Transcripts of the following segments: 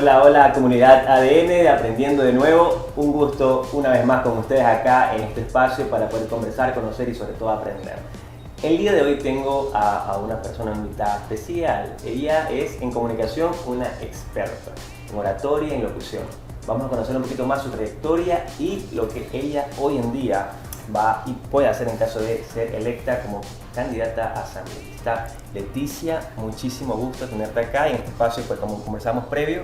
Hola, hola comunidad ADN de Aprendiendo de Nuevo. Un gusto una vez más con ustedes acá en este espacio para poder conversar, conocer y sobre todo aprender. El día de hoy tengo a una persona invitada especial. Ella es en comunicación una experta, en oratoria y en locución. Vamos a conocer un poquito más su trayectoria y lo que ella hoy en día va y puede hacer en caso de ser electa como candidata a asambleísta. Leticia, muchísimo gusto tenerte acá en este espacio, pues como conversamos previo,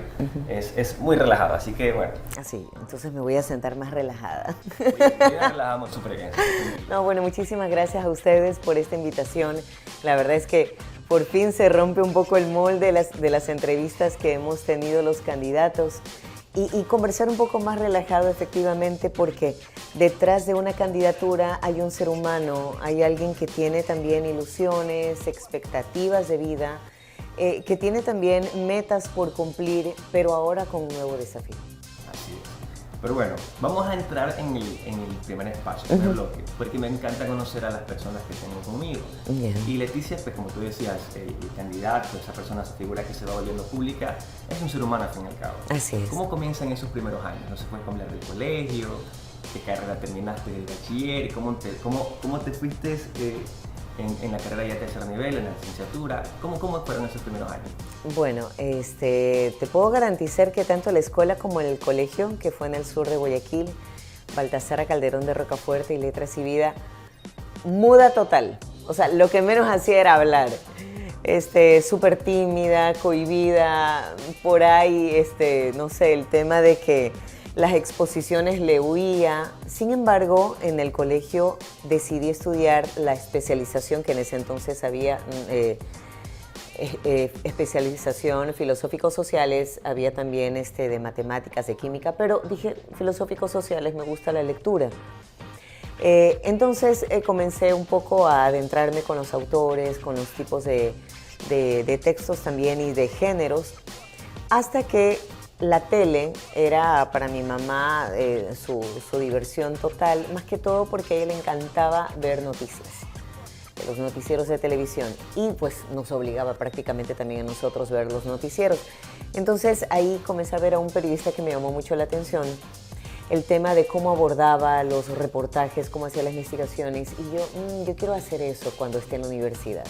es muy relajado, así que bueno. Así, entonces me voy a sentar más relajada. Ya relajamos súper bien. No, bueno, muchísimas gracias a ustedes por esta invitación. La verdad es que por fin se rompe un poco el molde de las entrevistas que hemos tenido los candidatos y conversar un poco más relajado efectivamente, porque detrás de una candidatura hay un ser humano, hay alguien que tiene también ilusiones, expectativas de vida, que tiene también metas por cumplir, pero ahora con un nuevo desafío. Así es. Pero bueno, vamos a entrar en el primer espacio, en el bloque, porque me encanta conocer a las personas que tengo conmigo. Bien. Y Leticia, pues como tú decías, el candidato, esa persona, esa figura que se va volviendo pública, es un ser humano al fin y al cabo. Así es. ¿Cómo comienzan esos primeros años? No se puede hablar del colegio, qué carrera terminaste del bachiller, cómo te fuiste en la carrera ya de tercer nivel, en la licenciatura. ¿Cómo fueron esos primeros años? Bueno, te puedo garantizar que tanto la escuela como el colegio, que fue en el sur de Guayaquil, Baltasara Calderón de Rocafuerte y Letras y Vida, muda total. O sea, lo que menos hacía era hablar. Súper tímida, cohibida, por ahí, no sé, el tema de que las exposiciones le huía. Sin embargo, en el colegio decidí estudiar la especialización que en ese entonces había, especialización filosóficos sociales, había también de matemáticas, de química, pero dije filosóficos sociales, me gusta la lectura. Entonces comencé un poco a adentrarme con los autores, con los tipos de textos también y de géneros, hasta que la tele era para mi mamá su diversión total, más que todo porque a ella le encantaba ver noticias, los noticieros de televisión, y pues nos obligaba prácticamente también a nosotros ver los noticieros. Entonces ahí comencé a ver a un periodista que me llamó mucho la atención, el tema de cómo abordaba los reportajes, cómo hacía las investigaciones, y yo quiero hacer eso cuando esté en la universidad.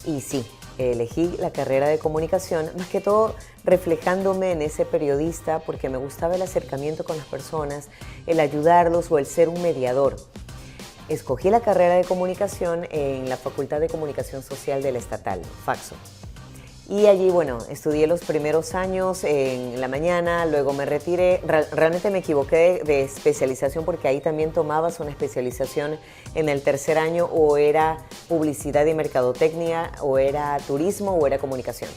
Y sí, elegí la carrera de comunicación, más que todo reflejándome en ese periodista, porque me gustaba el acercamiento con las personas, el ayudarlos o el ser un mediador. Escogí la carrera de comunicación en la Facultad de Comunicación Social de la Estatal, Faxo. Y allí, bueno, estudié los primeros años en la mañana, luego me retiré. Realmente me equivoqué de especialización, porque ahí también tomabas una especialización en el tercer año, o era publicidad y mercadotecnia, o era turismo, o era comunicación.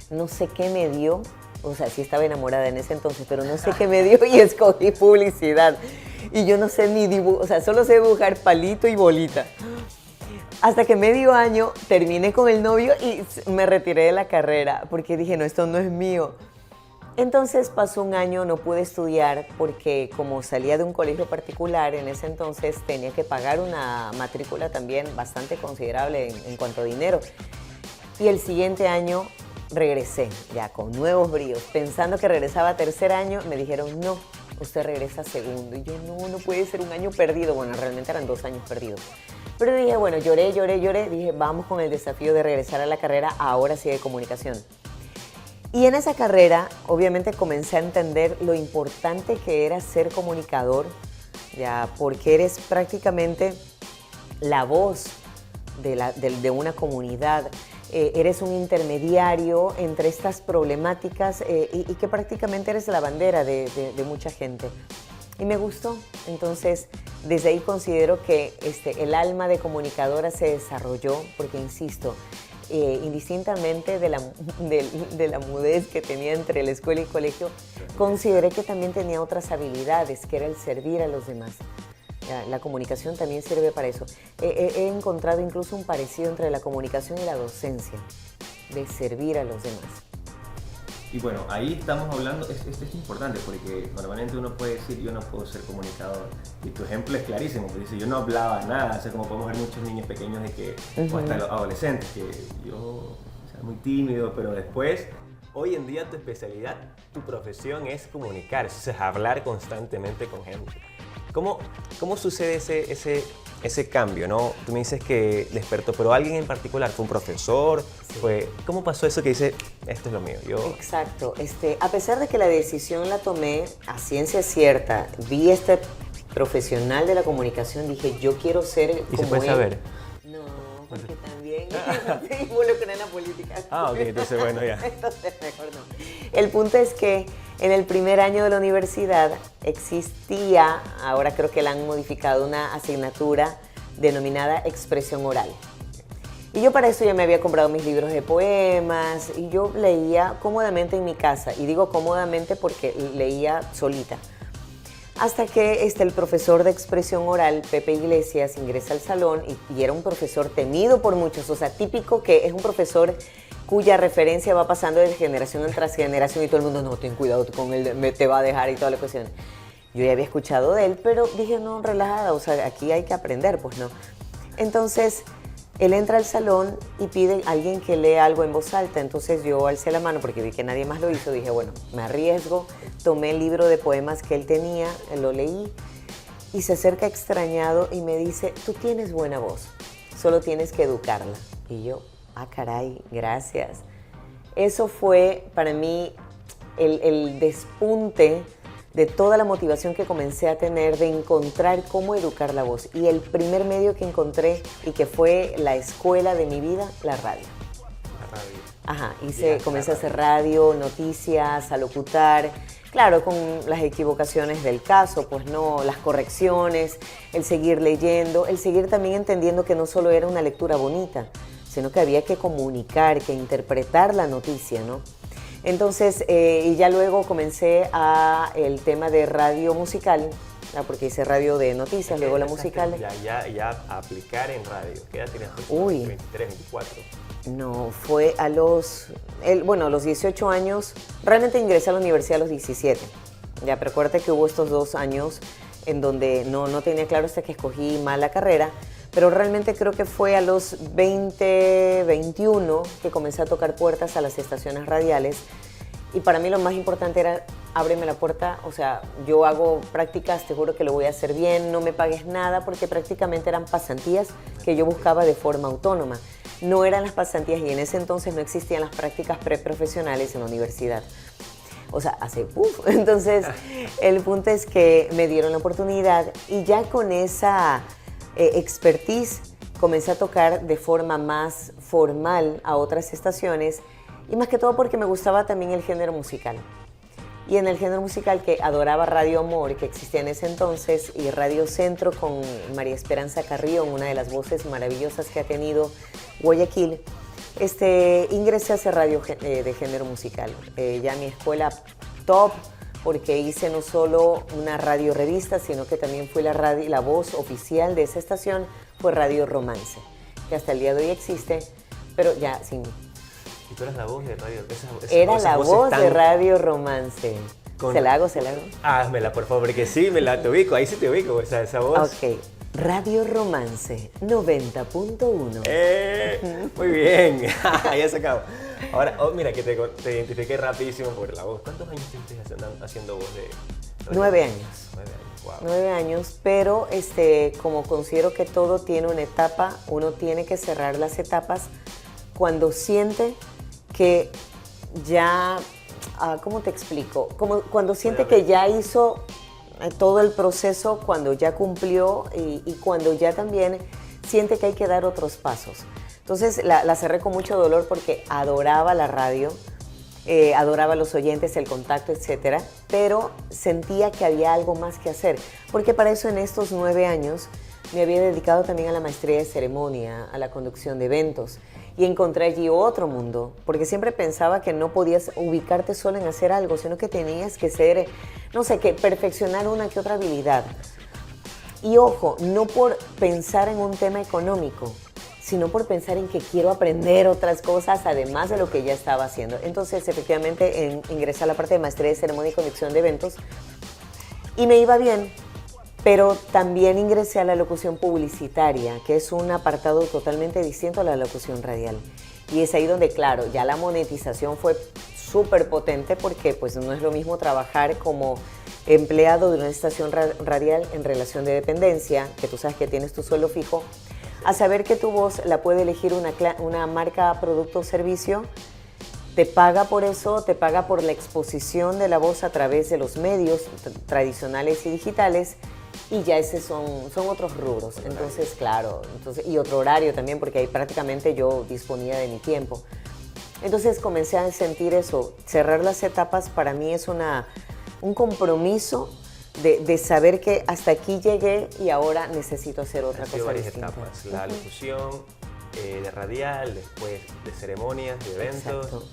No sé qué me dio, o sea, sí estaba enamorada en ese entonces, pero no sé qué me dio y escogí publicidad. Y yo no sé ni dibujar, o sea, solo sé dibujar palito y bolita. Hasta que medio año terminé con el novio y me retiré de la carrera porque dije, no, esto no es mío. Entonces pasó un año, no pude estudiar porque como salía de un colegio particular en ese entonces tenía que pagar una matrícula también bastante considerable en cuanto a dinero. Y el siguiente año regresé ya con nuevos bríos. Pensando que regresaba a tercer año, me dijeron, no, usted regresa a segundo. Y yo, no puede ser un año perdido. Bueno, realmente eran 2 años perdidos. Pero dije, bueno, lloré. Dije, vamos con el desafío de regresar a la carrera, ahora sí de comunicación. Y en esa carrera, obviamente, comencé a entender lo importante que era ser comunicador, ya, porque eres prácticamente la voz de una comunidad. Eres un intermediario entre estas problemáticas y que prácticamente eres la bandera de mucha gente. Y me gustó. Entonces, desde ahí considero que el alma de comunicadora se desarrolló, porque insisto, indistintamente de la mudez que tenía entre la escuela y el colegio, consideré que también tenía otras habilidades, que era el servir a los demás. La comunicación también sirve para eso. He encontrado incluso un parecido entre la comunicación y la docencia, de servir a los demás. Y bueno, ahí estamos hablando, esto es importante porque normalmente uno puede decir yo no puedo ser comunicador, y tu ejemplo es clarísimo, porque dice yo no hablaba nada, o sea, como podemos ver muchos niños pequeños o hasta los adolescentes, que yo, o sea, muy tímido, pero después hoy en día tu especialidad, tu profesión es comunicar, es hablar constantemente con gente. ¿Cómo sucede ese cambio, no? Tú me dices que despertó, pero alguien en particular, ¿fue un profesor? Sí. ¿Cómo pasó eso que dice, esto es lo mío? Exacto. A pesar de que la decisión la tomé a ciencia cierta, vi profesional de la comunicación, dije, yo quiero ser como él. ¿Y se puede saber? No, porque también se involucra en la política. Ah, ok, entonces bueno, ya. Entonces mejor no. El punto es que en el primer año de la universidad existía, ahora creo que la han modificado, una asignatura denominada expresión oral. Y yo para eso ya me había comprado mis libros de poemas y yo leía cómodamente en mi casa. Y digo cómodamente porque leía solita. Hasta que el profesor de expresión oral, Pepe Iglesias, ingresa al salón y era un profesor temido por muchos. O sea, típico que es un profesor cuya referencia va pasando de generación tras generación y todo el mundo, no, ten cuidado con él, te va a dejar y toda la cuestión. Yo ya había escuchado de él, pero dije, no, relajada, o sea, aquí hay que aprender, pues no. Entonces, él entra al salón y pide a alguien que lea algo en voz alta. Entonces yo alcé la mano porque vi que nadie más lo hizo. Dije, bueno, me arriesgo. Tomé el libro de poemas que él tenía, lo leí y se acerca extrañado y me dice, tú tienes buena voz, solo tienes que educarla. Y yo, caray, gracias. Eso fue para mí el despunte de toda la motivación que comencé a tener de encontrar cómo educar la voz. Y el primer medio que encontré y que fue la escuela de mi vida, la radio. La radio. Ajá, comencé a hacer radio, noticias, a locutar. Claro, con las equivocaciones del caso, pues no, las correcciones, el seguir leyendo, el seguir también entendiendo que no solo era una lectura bonita, sino que había que comunicar, que interpretar la noticia, ¿no? Entonces, y ya luego comencé el tema de radio musical, porque hice radio de noticias, luego la musical. Ya aplicar en radio. ¿Qué edad tienes? Uy. 23, 24. No, fue a los 18 años. Realmente ingresé a la universidad a los 17. Ya, pero acuérdate que hubo estos 2 años en donde no tenía claro hasta que escogí mal la carrera. Pero realmente creo que fue a los 20, 21 que comencé a tocar puertas a las estaciones radiales. Y para mí lo más importante era, ábreme la puerta, o sea, yo hago prácticas, te juro que lo voy a hacer bien, no me pagues nada, porque prácticamente eran pasantías que yo buscaba de forma autónoma. No eran las pasantías y en ese entonces no existían las prácticas preprofesionales en la universidad. O sea, Entonces, el punto es que me dieron la oportunidad y ya con esa expertise comencé a tocar de forma más formal a otras estaciones y más que todo porque me gustaba también el género musical. Y en el género musical que adoraba Radio Amor, que existía en ese entonces, y Radio Centro con María Esperanza Carrión, una de las voces maravillosas que ha tenido Guayaquil, ingresé a hacer radio de género musical. Ya mi escuela top, porque hice no solo una radio revista, sino que también fui la voz oficial de esa estación, fue Radio Romance, que hasta el día de hoy existe, pero ya sin mí. ¿Y tú eras la voz de radio? Era la voz de Radio Romance. ¿Se la hago? Házmela, por favor, porque sí, te ubico, ahí sí te ubico, o sea, esa voz. Ok. Radio Romance 90.1. Muy bien, ya se acabó. Ahora, mira, que te identifiqué rapidísimo por la voz. ¿Cuántos años estuviste haciendo voz de...? 9 años. 9 años, wow. 9 años, pero como considero que todo tiene una etapa, uno tiene que cerrar las etapas cuando siente que ya, ¿cómo te explico? Como cuando siente que ya hizo todo el proceso, cuando ya cumplió y cuando ya también siente que hay que dar otros pasos. Entonces la cerré con mucho dolor porque adoraba la radio, adoraba a los oyentes, el contacto, etcétera, pero sentía que había algo más que hacer, porque para eso en estos 9 años me había dedicado también a la maestría de ceremonia, a la conducción de eventos, y encontré allí otro mundo, porque siempre pensaba que no podías ubicarte solo en hacer algo, sino que tenías que ser, no sé, que perfeccionar una que otra habilidad. Y ojo, no por pensar en un tema económico, sino por pensar en que quiero aprender otras cosas además de lo que ya estaba haciendo. Entonces, efectivamente, ingresé a la parte de maestría de ceremonia y conducción de eventos y me iba bien, pero también ingresé a la locución publicitaria, que es un apartado totalmente distinto a la locución radial. Y es ahí donde, claro, ya la monetización fue súper potente porque pues no es lo mismo trabajar como empleado de una estación radial en relación de dependencia, que tú sabes que tienes tu sueldo fijo, a saber que tu voz la puede elegir una marca, producto o servicio, te paga por eso, te paga por la exposición de la voz a través de los medios tradicionales y digitales, y ya ese son otros rubros. Entonces, claro, y otro horario también, porque ahí prácticamente yo disponía de mi tiempo. Entonces comencé a sentir eso, cerrar las etapas para mí es un compromiso de saber que hasta aquí llegué y ahora necesito hacer otra cosa varias distinta. etapas, la locución de radial, después de ceremonias, de eventos.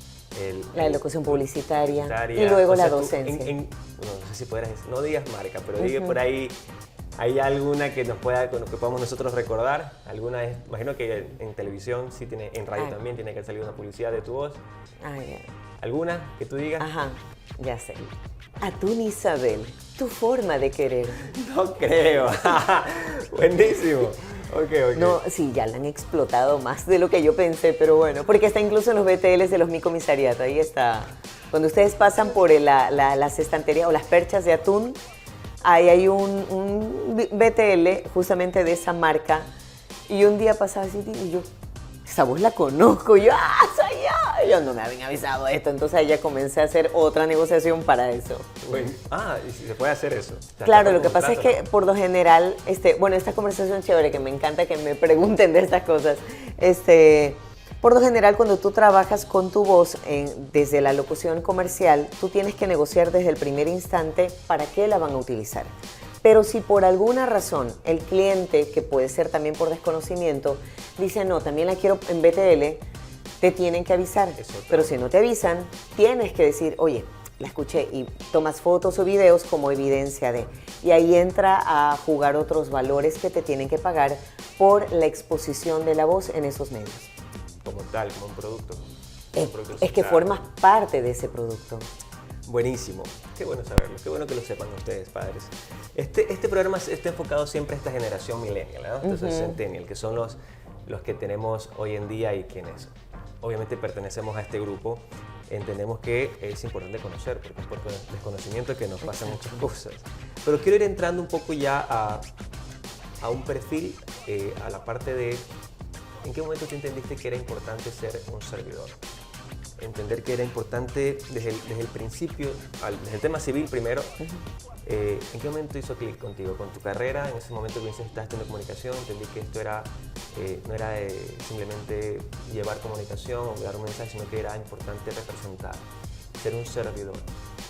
La locución publicitaria y luego la docencia. No sé si podrás decir, no digas marca, pero diga por ahí, ¿hay alguna que nos pueda, con lo que podamos nosotros recordar? ¿Alguna? Imagino que en televisión, sí tiene, en radio también tiene que salir una publicidad de tu voz. ¿Alguna que tú digas? Ajá, ya sé. Atún Isabel, tu forma de querer. No creo. Buenísimo. Okay. No, sí, ya la han explotado más de lo que yo pensé, pero bueno, porque está incluso en los BTLs de los Mi Comisariato, ahí está. Cuando ustedes pasan por las estanterías o las perchas de atún, ahí hay un BTL justamente de esa marca, y un día pasaba así y yo, esa voz la conozco, y yo, soy yo. Ellos no me habían avisado esto, entonces ahí ya comencé a hacer otra negociación para eso. Bueno, y si se puede hacer eso. Claro, lo que pasa es que por lo general, bueno, esta conversación chévere, que me encanta que me pregunten de estas cosas, por lo general cuando tú trabajas con tu voz desde la locución comercial, tú tienes que negociar desde el primer instante para qué la van a utilizar. Pero si por alguna razón el cliente, que puede ser también por desconocimiento, dice no, también la quiero en BTL, te tienen que avisar. Pero si no te avisan, tienes que decir, oye, la escuché, y tomas fotos o videos como evidencia de. Y ahí entra a jugar otros valores que te tienen que pagar por la exposición de la voz en esos medios. Como tal, como un producto. Es que formas parte de ese producto. Buenísimo, qué bueno saberlo, qué bueno que lo sepan ustedes, padres. Este programa está enfocado siempre a esta generación millennial, ¿no? Entonces, centennial, que son los que tenemos hoy en día, y quienes obviamente pertenecemos a este grupo, entendemos que es importante conocer, porque es por desconocimiento que nos pasan muchas cosas. Pero quiero ir entrando un poco ya a un perfil, a la parte de ¿en qué momento tú entendiste que era importante ser un servidor? Entender que era importante desde el principio, desde el tema civil primero. ¿En qué momento hizo clic contigo? ¿Con tu carrera? En ese momento que estás estudiando comunicación, entendí que esto no era simplemente llevar comunicación o dar un mensaje, sino que era importante representar, ser un servidor.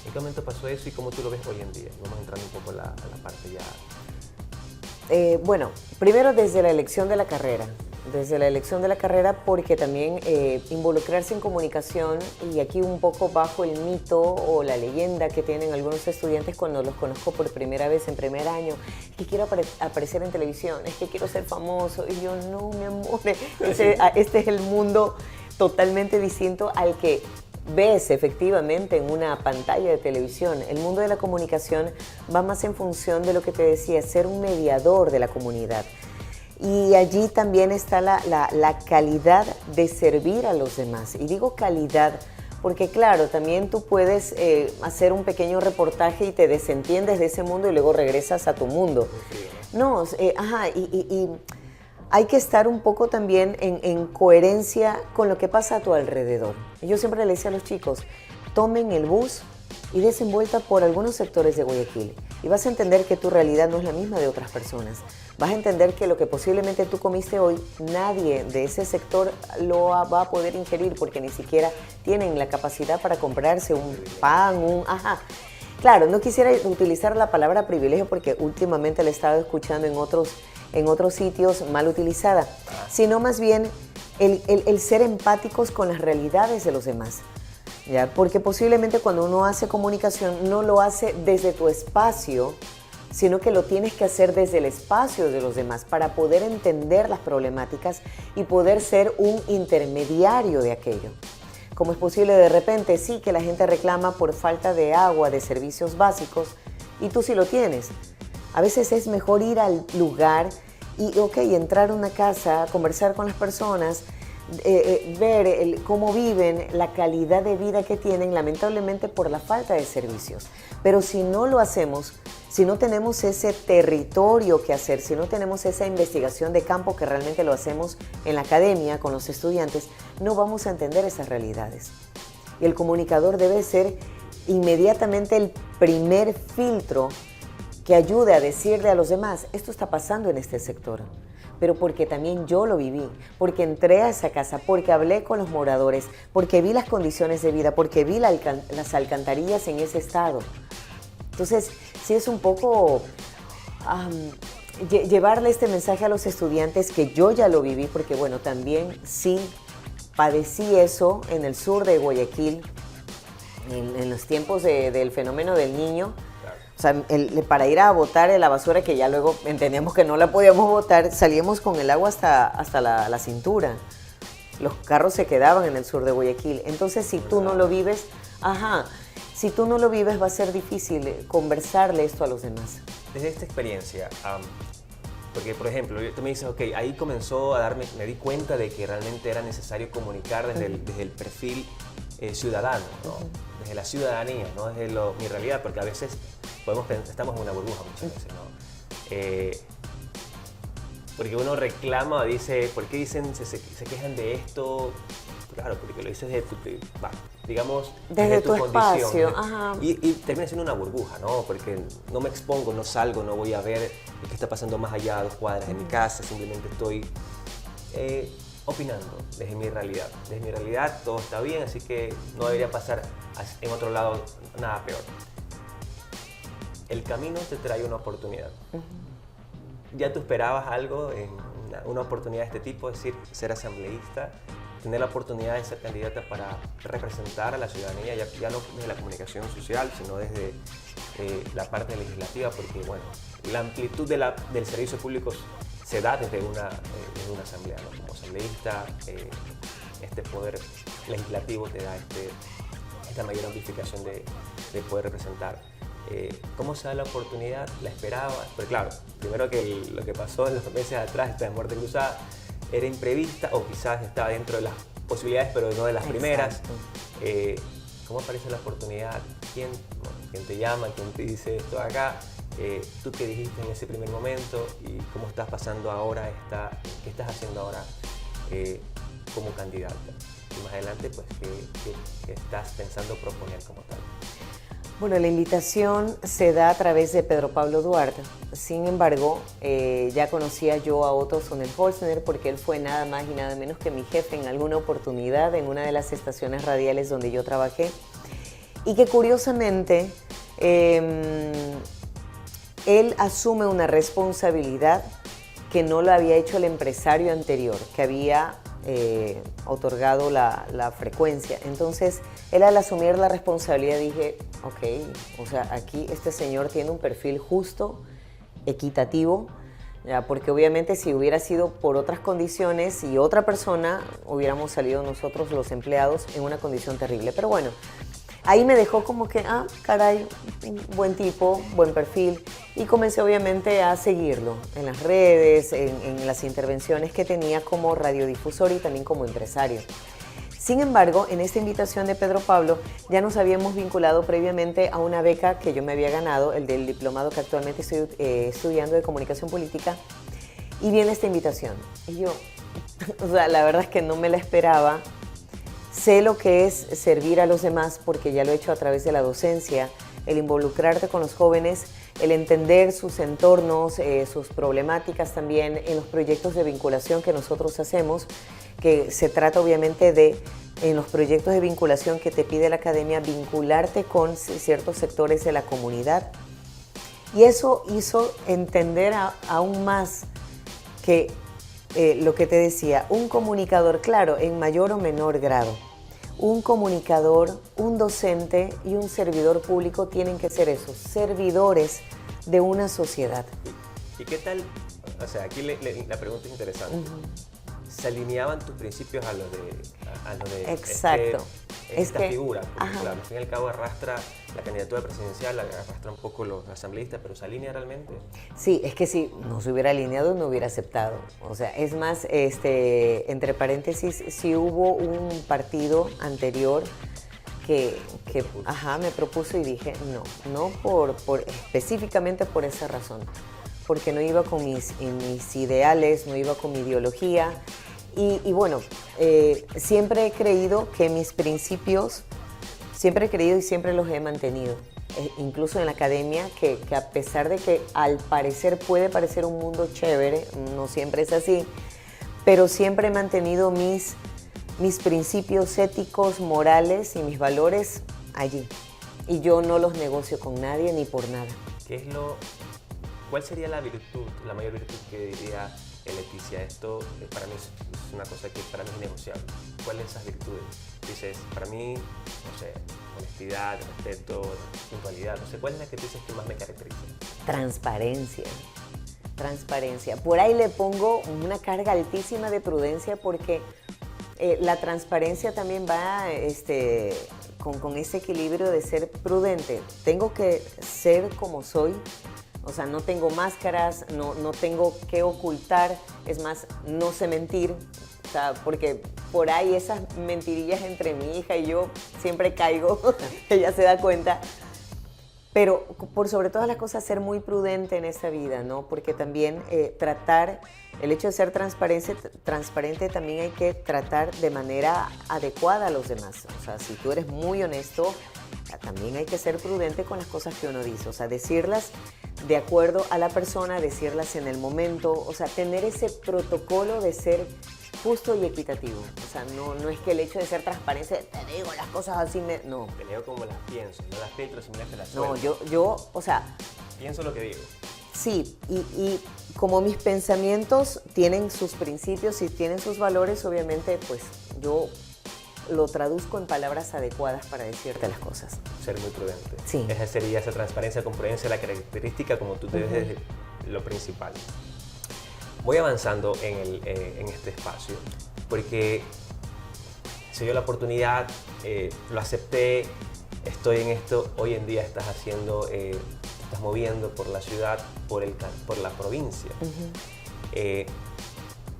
¿En qué momento pasó eso y cómo tú lo ves hoy en día? Vamos entrando un poco a la parte ya. Bueno, primero desde la elección de la carrera. Porque también involucrarse en comunicación, y aquí un poco bajo el mito o la leyenda que tienen algunos estudiantes cuando los conozco por primera vez en primer año, es que quiero aparecer en televisión, es que quiero ser famoso, y yo, no, mi amor, este es el mundo totalmente distinto al que ves efectivamente en una pantalla de televisión. El mundo de la comunicación va más en función de lo que te decía, ser un mediador de la comunidad. Y allí también está la calidad de servir a los demás. Y digo calidad porque, claro, también tú puedes hacer un pequeño reportaje y te desentiendes de ese mundo y luego regresas a tu mundo. No, y hay que estar un poco también en coherencia con lo que pasa a tu alrededor. Yo siempre le decía a los chicos, tomen el bus y des vuelta por algunos sectores de Guayaquil y vas a entender que tu realidad no es la misma de otras personas. Vas a entender que lo que posiblemente tú comiste hoy, nadie de ese sector lo va a poder ingerir porque ni siquiera tienen la capacidad para comprarse un pan, Claro, no quisiera utilizar la palabra privilegio porque últimamente la he estado escuchando en otros sitios mal utilizada, sino más bien el ser empáticos con las realidades de los demás. ¿Ya? Porque posiblemente cuando uno hace comunicación no lo hace desde tu espacio, sino que lo tienes que hacer desde el espacio de los demás para poder entender las problemáticas y poder ser un intermediario de aquello. ¿Cómo es posible de repente, sí, que la gente reclama por falta de agua, de servicios básicos, y tú sí lo tienes? A veces es mejor ir al lugar y, entrar a una casa, conversar con las personas, ver cómo viven, la calidad de vida que tienen, lamentablemente por la falta de servicios. Pero si no lo hacemos, si no tenemos ese territorio que hacer, si no tenemos esa investigación de campo que realmente lo hacemos en la academia con los estudiantes, no vamos a entender esas realidades. Y el comunicador debe ser inmediatamente el primer filtro que ayude a decirle a los demás, esto está pasando en este sector, pero porque también yo lo viví, porque entré a esa casa, porque hablé con los moradores, porque vi las condiciones de vida, porque vi las alcantarillas en ese estado. Entonces, sí es un poco llevarle este mensaje a los estudiantes que yo ya lo viví, porque bueno, también sí padecí eso en el sur de Guayaquil, en los tiempos del fenómeno del Niño. O sea, para ir a botar la basura, que ya luego entendíamos que no la podíamos botar, salíamos con el agua hasta la cintura. Los carros se quedaban en el sur de Guayaquil. Entonces, si tú no lo vives, si tú no lo vives, va a ser difícil conversarle esto a los demás. Desde esta experiencia, porque por ejemplo, tú me dices, ok, ahí comenzó a me di cuenta de que realmente era necesario comunicar desde el perfil ciudadano, ¿no? Desde la ciudadanía, no desde mi realidad, porque a veces estamos en una burbuja muchas veces, ¿no? Porque uno reclama, dice, ¿por qué se quejan de esto? Claro, porque lo dices desde tu condición. Espacio. Y termina siendo una burbuja, ¿no? Porque no me expongo, no salgo, no voy a ver lo que está pasando más allá de 2 cuadras de mi casa, simplemente estoy opinando desde mi realidad. Desde mi realidad todo está bien, así que no debería pasar en otro lado nada peor. El camino te trae una oportunidad. ¿Ya tú esperabas algo en una oportunidad de este tipo? Es decir, ser asambleísta, tener la oportunidad de ser candidata para representar a la ciudadanía, ya no desde la comunicación social, sino desde la parte legislativa, porque bueno, la amplitud del servicio público se da desde una asamblea, ¿no? Como asambleísta, este poder legislativo te da esta mayor amplificación de poder representar. ¿Cómo se da la oportunidad? ¿La esperabas? Pero claro, primero que lo que pasó en los meses atrás, esta muerte cruzada, era imprevista o quizás estaba dentro de las posibilidades, pero no de las primeras. ¿Cómo aparece la oportunidad? ¿Quién te llama? ¿Quién te dice esto acá? ¿Tú qué dijiste en ese primer momento? ¿Y cómo estás pasando ahora? ¿Qué estás haciendo ahora como candidata? Y más adelante, pues, ¿qué estás pensando proponer como tal? Bueno, la invitación se da a través de Pedro Pablo Duarte. Sin embargo, ya conocía yo a Otto Sonnenholzner porque él fue nada más y nada menos que mi jefe en alguna oportunidad en una de las estaciones radiales donde yo trabajé. Y que curiosamente, él asume una responsabilidad que no lo había hecho el empresario anterior, que había otorgado la frecuencia. Entonces, él al asumir la responsabilidad dije, ok, o sea, aquí este señor tiene un perfil justo, equitativo, ya, porque obviamente si hubiera sido por otras condiciones y otra persona, hubiéramos salido nosotros los empleados en una condición terrible. Pero bueno, ahí me dejó como que, caray, buen tipo, buen perfil. Y comencé obviamente a seguirlo en las redes, en las intervenciones que tenía como radiodifusor y también como empresario. Sin embargo, en esta invitación de Pedro Pablo ya nos habíamos vinculado previamente a una beca que yo me había ganado, el del diplomado que actualmente estoy estudiando de comunicación política, y viene esta invitación. Y yo, o sea, la verdad es que no me la esperaba. Sé lo que es servir a los demás porque ya lo he hecho a través de la docencia, el involucrarte con los jóvenes, el entender sus entornos, sus problemáticas también en los proyectos de vinculación que nosotros hacemos, que se trata obviamente de, en los proyectos de vinculación que te pide la academia, vincularte con ciertos sectores de la comunidad. Y eso hizo entender aún más que lo que te decía, un comunicador, claro, en mayor o menor grado, un comunicador, un docente y un servidor público tienen que ser esos, servidores de una sociedad. ¿Y qué tal? O sea, aquí la pregunta es interesante. ¿Se alineaban tus principios a los de Exacto. esta figura? Porque claro, al fin y al cabo arrastra la candidatura presidencial, arrastra un poco los asambleístas, pero ¿se alinea realmente? Sí, es que si no se hubiera alineado no hubiera aceptado. O sea, es más, entre paréntesis, sí hubo un partido anterior que me propuso y dije no específicamente por esa razón, porque no iba con mis ideales, no iba con mi ideología y bueno, siempre he creído que mis principios, siempre he creído y siempre los he mantenido, incluso en la academia, que a pesar de que al parecer puede parecer un mundo chévere, no siempre es así, pero siempre he mantenido mis principios éticos, morales y mis valores allí. Y yo no los negocio con nadie ni por nada. ¿Cuál sería la virtud, la mayor virtud que diría Leticia? Esto para mí es una cosa que para mí es innegociable. ¿Cuáles son esas virtudes? Dices, para mí, no sé, honestidad, respeto, puntualidad, no sé, ¿cuál es la que dices que más me caracteriza? Transparencia. Por ahí le pongo una carga altísima de prudencia porque la transparencia también va con ese equilibrio de ser prudente. Tengo que ser como soy, o sea, no tengo máscaras, no tengo que ocultar, es más, no sé mentir, o sea, porque por ahí esas mentirillas entre mi hija y yo siempre caigo, ella se da cuenta. Pero por sobre todas las cosas, ser muy prudente en esa vida, ¿no? Porque también el hecho de ser transparente también hay que tratar de manera adecuada a los demás. O sea, si tú eres muy honesto, también hay que ser prudente con las cosas que uno dice. O sea, decirlas de acuerdo a la persona, decirlas en el momento. O sea, tener ese protocolo de ser justo y equitativo. O sea, no es que el hecho de ser transparente, te digo las cosas así, no. Peleo como las pienso, no las filtro, simplemente las suelto. No, yo, o sea... Pienso lo que digo. Sí, y como mis pensamientos tienen sus principios y tienen sus valores, obviamente, pues yo lo traduzco en palabras adecuadas para decirte las cosas. Ser muy prudente. Sí. Esa sería esa transparencia con prudencia, la característica como tú te ves desde lo principal. Voy avanzando en este espacio porque se dio la oportunidad, lo acepté, estoy en esto, hoy en día estás haciendo, te estás moviendo por la ciudad, por la provincia.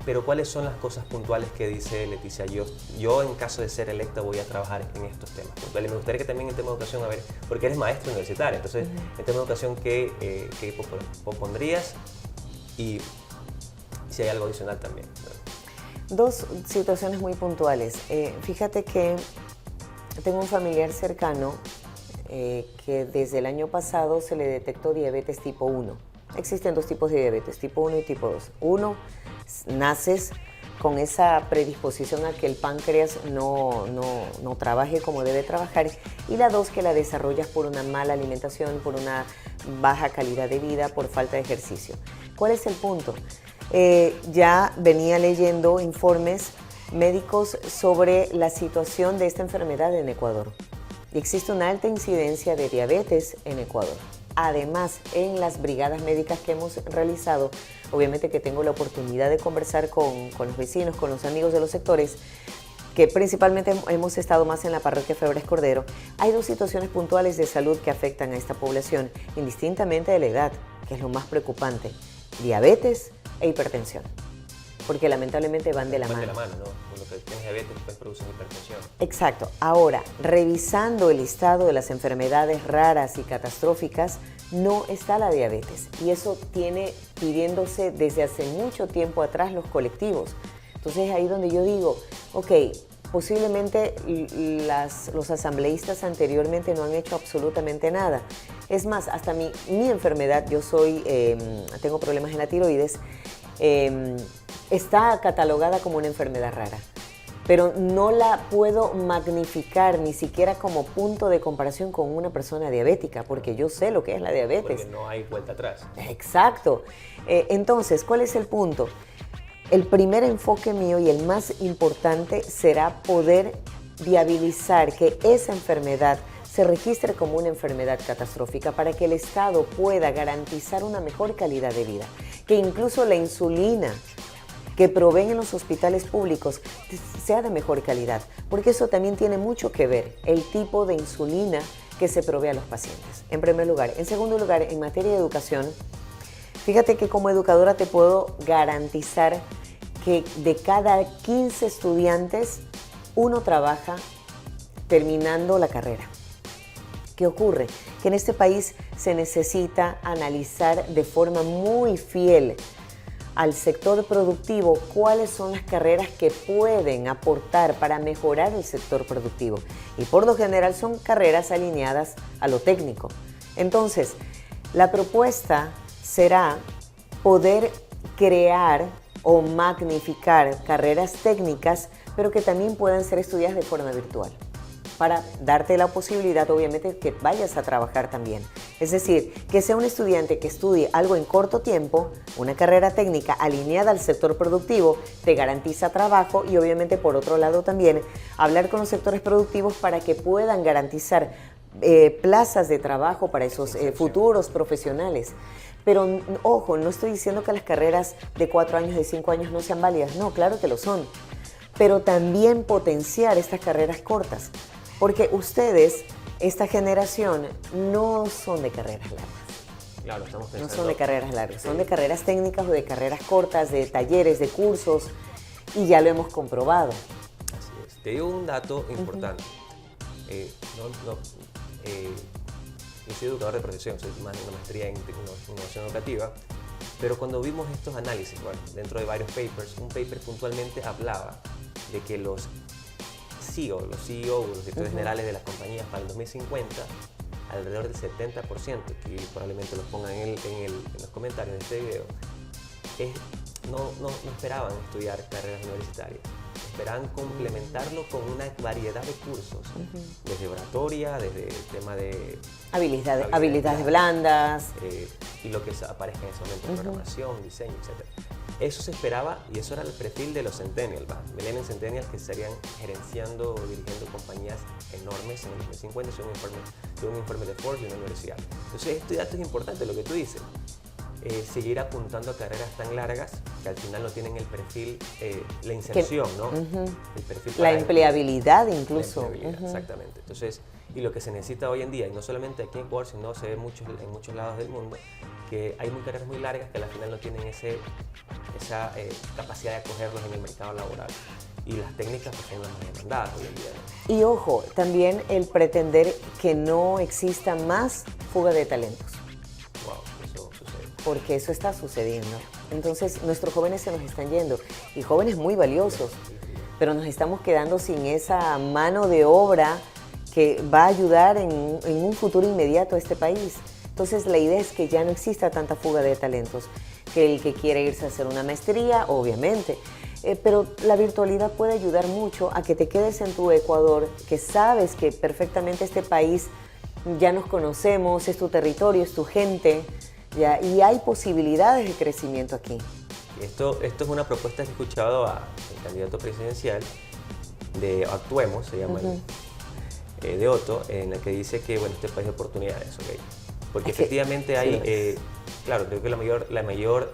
Pero ¿cuáles son las cosas puntuales que dice Leticia? Yo en caso de ser electa voy a trabajar en estos temas puntuales. Me gustaría que también en tema de educación, a ver, porque eres maestra universitaria, entonces en tema de educación, ¿qué propondrías? Y si hay algo adicional también. Dos situaciones muy puntuales. Fíjate que tengo un familiar cercano que desde el año pasado se le detectó diabetes tipo 1. Existen dos tipos de diabetes, tipo 1 y tipo 2. Uno, naces con esa predisposición a que el páncreas no trabaje como debe trabajar. Y la 2, que la desarrollas por una mala alimentación, por una baja calidad de vida, por falta de ejercicio. ¿Cuál es el punto? Ya venía leyendo informes médicos sobre la situación de esta enfermedad en Ecuador. Y existe una alta incidencia de diabetes en Ecuador. Además, en las brigadas médicas que hemos realizado, obviamente que tengo la oportunidad de conversar con los vecinos, con los amigos de los sectores, que principalmente hemos estado más en la parroquia Febres Cordero, hay dos situaciones puntuales de salud que afectan a esta población, indistintamente de la edad, que es lo más preocupante: diabetes e hipertensión, porque lamentablemente van de la mano. Van de la mano, ¿no? Con lo que tienes diabetes, pues producen hipertensión. Exacto. Ahora, revisando el listado de las enfermedades raras y catastróficas, no está la diabetes. Y eso tiene pidiéndose desde hace mucho tiempo atrás los colectivos. Entonces, ahí donde yo digo, ok, posiblemente los asambleístas anteriormente no han hecho absolutamente nada. Es más, hasta mi enfermedad, yo tengo problemas en la tiroides, está catalogada como una enfermedad rara, pero no la puedo magnificar ni siquiera como punto de comparación con una persona diabética, porque yo sé lo que es la diabetes. Porque no hay vuelta atrás. Exacto. Entonces, ¿cuál es el punto? El primer enfoque mío y el más importante será poder viabilizar que esa enfermedad se registre como una enfermedad catastrófica para que el Estado pueda garantizar una mejor calidad de vida, que incluso la insulina que proveen en los hospitales públicos sea de mejor calidad, porque eso también tiene mucho que ver, el tipo de insulina que se provee a los pacientes, en primer lugar. En segundo lugar, en materia de educación, fíjate que como educadora te puedo garantizar que de cada 15 estudiantes, uno trabaja terminando la carrera. ¿Qué ocurre? Que en este país se necesita analizar de forma muy fiel al sector productivo cuáles son las carreras que pueden aportar para mejorar el sector productivo. Y por lo general son carreras alineadas a lo técnico. Entonces, la propuesta será poder crear o magnificar carreras técnicas, pero que también puedan ser estudiadas de forma virtual, para darte la posibilidad, obviamente, que vayas a trabajar también. Es decir, que sea un estudiante que estudie algo en corto tiempo, una carrera técnica alineada al sector productivo, te garantiza trabajo y obviamente por otro lado también hablar con los sectores productivos para que puedan garantizar plazas de trabajo para esos futuros profesionales. Pero ojo, no estoy diciendo que las carreras de 4 años, de 5 años no sean válidas. No, claro que lo son. Pero también potenciar estas carreras cortas. Porque ustedes, esta generación, no son de carreras largas. Claro, estamos pensando... No son de carreras largas, son de carreras técnicas o de carreras cortas, de talleres, de cursos, y ya lo hemos comprobado. Así es. Te digo un dato importante. Yo soy educador de profesión, soy más de una maestría en innovación educativa, pero cuando vimos estos análisis, bueno, dentro de varios papers, un paper puntualmente hablaba de que los CEO, los directores generales de las compañías para el 2050, alrededor del 70%, que probablemente lo pongan en los comentarios de este video, no esperaban estudiar carreras universitarias. Esperaban complementarlo con una variedad de cursos, desde oratoria, desde el tema de habilidades blandas, y lo que aparezca en ese momento, programación, diseño, etc. Eso se esperaba y eso era el perfil de los Centennials, Millennials Centennials, que estarían gerenciando o dirigiendo compañías enormes en el 2050, según un informe de Forbes de una universidad. Entonces, este dato es importante, lo que tú dices. Seguir apuntando a carreras tan largas que al final no tienen el perfil, la inserción, ¿no? El perfil la empleabilidad incluso. La empleabilidad, exactamente. Entonces, y lo que se necesita hoy en día, y no solamente aquí en Ecuador, sino se ve en muchos lados del mundo, que hay carreras muy largas que al final no tienen esa capacidad de acogerlos en el mercado laboral. Y las técnicas pues, son las más demandadas hoy en día, ¿no? Y ojo, también el pretender que no exista más fuga de talentos. Porque eso está sucediendo. Entonces, nuestros jóvenes se nos están yendo, y jóvenes muy valiosos, pero nos estamos quedando sin esa mano de obra que va a ayudar en un futuro inmediato a este país. Entonces, la idea es que ya no exista tanta fuga de talentos, que el que quiere irse a hacer una maestría, obviamente, pero la virtualidad puede ayudar mucho a que te quedes en tu Ecuador, que sabes que perfectamente este país ya nos conocemos, es tu territorio, es tu gente, ya, y hay posibilidades de crecimiento aquí. Esto es una propuesta que he escuchado al candidato presidencial de Actuemos, se llama, de Otto, en la que dice que bueno, este país de oportunidades, ¿ok? Porque efectivamente hay, claro, creo que la mayor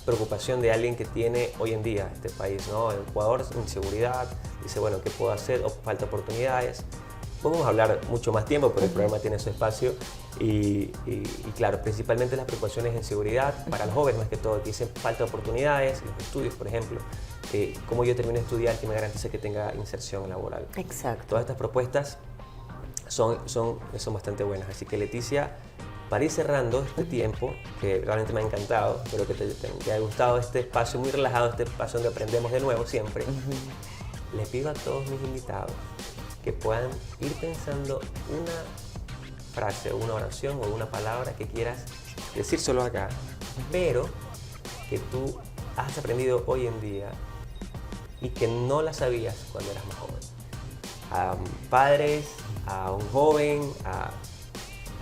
preocupación de alguien que tiene hoy en día este país, ¿no? En Ecuador, inseguridad, dice, bueno, ¿qué puedo hacer? O falta oportunidades. Podemos hablar mucho más tiempo, pero el programa tiene su espacio y claro, principalmente las preocupaciones en seguridad para los jóvenes, más que todo, que dicen falta de oportunidades, los estudios, por ejemplo, cómo yo termino de estudiar, que me garantice que tenga inserción laboral. Exacto. Todas estas propuestas son bastante buenas, así que Leticia, para ir cerrando este tiempo, que realmente me ha encantado, espero que te haya gustado este espacio muy relajado, este espacio donde aprendemos de nuevo siempre, les pido a todos mis invitados que puedan ir pensando una frase, una oración o una palabra que quieras decir solo acá, pero que tú has aprendido hoy en día y que no la sabías cuando eras más joven. A padres, a un joven,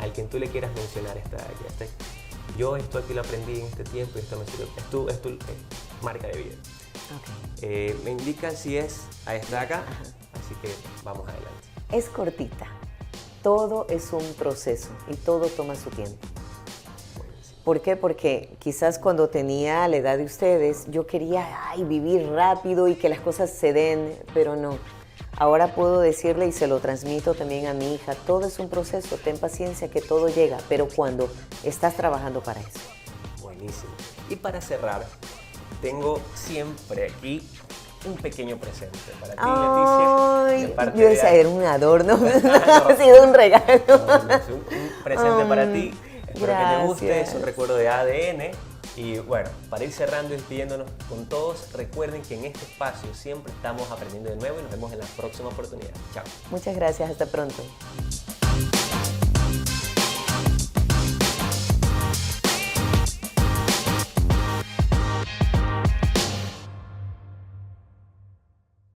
al quien tú le quieras mencionar yo esto aquí lo aprendí en este tiempo y esto me sirvió. Es tu marca de vida. Okay. Me indican si es a esta de acá. Así que vamos adelante. Es cortita. Todo es un proceso y todo toma su tiempo. ¿Por qué? Porque quizás cuando tenía la edad de ustedes, yo quería vivir rápido y que las cosas se den, pero no. Ahora puedo decirle y se lo transmito también a mi hija, todo es un proceso, ten paciencia que todo llega, pero cuando estás trabajando para eso. Buenísimo. Y para cerrar, tengo siempre aquí un pequeño presente para ti, Ay, Leticia. yo decía, era un adorno, ha sido un regalo. Es un presente para ti. Espero que te guste, es un Gracias. recuerdo de ADN. Y bueno, para ir cerrando y despidiéndonos con todos, recuerden que en este espacio siempre estamos aprendiendo de nuevo y nos vemos en la próxima oportunidad. Chao. Muchas gracias, hasta pronto.